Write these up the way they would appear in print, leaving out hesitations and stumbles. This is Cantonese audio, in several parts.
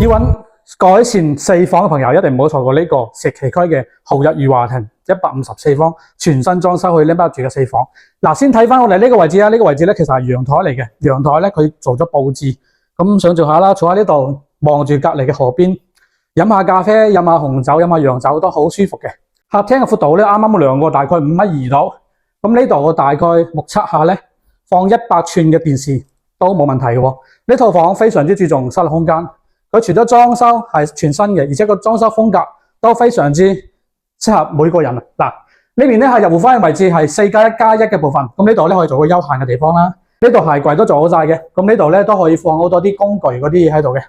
要揾改善四房嘅朋友，一定唔好錯過呢個石岐區嘅浩逸裕華庭154方全新裝修去拎包住嘅四房。嗱，先睇翻我哋呢個位置啊，呢個位置咧其實係陽台嚟嘅，陽台咧佢做咗佈置，咁想象下啦，坐喺呢度望住隔離嘅河邊，飲下咖啡、飲下紅酒、飲下洋酒都好舒服嘅。客廳嘅闊度咧啱啱量過大概5.2米度，咁呢度我大概目測下咧放100寸嘅電視都冇問題嘅喎。呢套房非常之注重室內空間，佢除咗裝修係全新嘅，而且個裝修風格都非常之適合每個人。嗱，呢邊咧係入戶翻嘅位置係4+1+1嘅部分，咁呢度咧可以做個休閒嘅地方啦。呢度鞋櫃都做好晒嘅，咁呢度咧都可以放好多啲工具嗰啲嘢喺度嘅。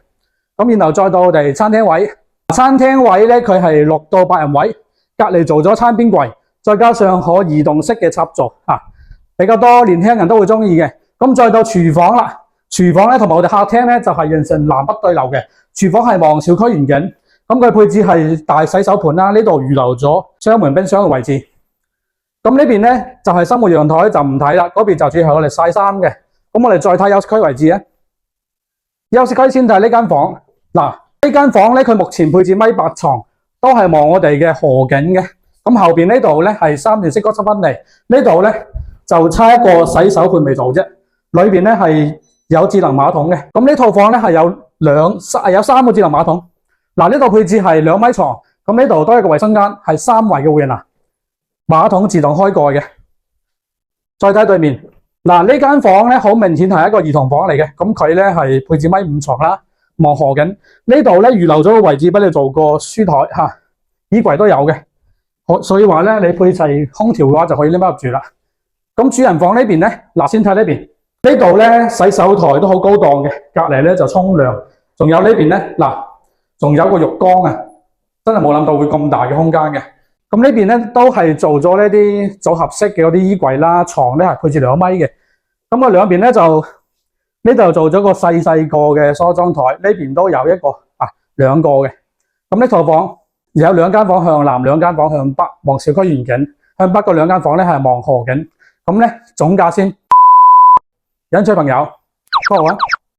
咁然後再到我哋餐廳位，餐廳位咧佢係6到8人位，隔離做咗餐邊櫃，再加上可移動式嘅插座，比較多年輕人都會中意嘅。咁再到廚房啦。廚房咧同埋我哋客廳咧就係形成南北對流嘅，廚房係望小區園景，咁佢配置係大洗手盤啦，呢度預留咗雙門冰箱嘅位置。咁呢邊咧就係生活陽台就唔睇啦，嗰邊就主要係我哋曬衫嘅。咁我哋再睇休息區位置啊，休息區先睇呢間房。嗱，呢間房咧佢目前配置1.8米床，都係望我哋嘅河景嘅。咁後邊呢度咧係3段式乾濕分離，呢度咧就差一個洗手盤未做啫，裏邊咧係有智能馬桶嘅，咁呢套房咧係有3個智能馬桶。嗱，呢度配置係2米床，咁呢度都係一個衛生間，係3維嘅護欄，馬桶自動開蓋嘅。再睇對面，嗱，呢間房咧好明顯係一個兒童房嚟嘅，咁佢咧係配置1.5米床啦，望河景。呢度咧預留咗個位置俾你做個書台嚇，衣櫃都有嘅，所以話咧你配齊空調嘅話就可以拎翻入住啦。咁主人房呢邊咧，嗱，先睇呢邊。呢度咧洗手台都好高檔嘅，隔籬咧就沖涼，仲有呢邊咧嗱，仲有個浴缸啊，真係冇諗到會咁大嘅空間嘅。咁呢邊咧都係做咗呢啲組合式嘅嗰啲衣櫃啦，床咧係配置2米嘅。咁啊兩邊咧就呢度做咗個細細個嘅梳妝台，呢邊都有一個2個嘅。咁呢套房有2間房向南，2間房向北，望小區園景。向北嗰2間房咧係望河景。咁咧總價先。引趣朋友，幫我玩。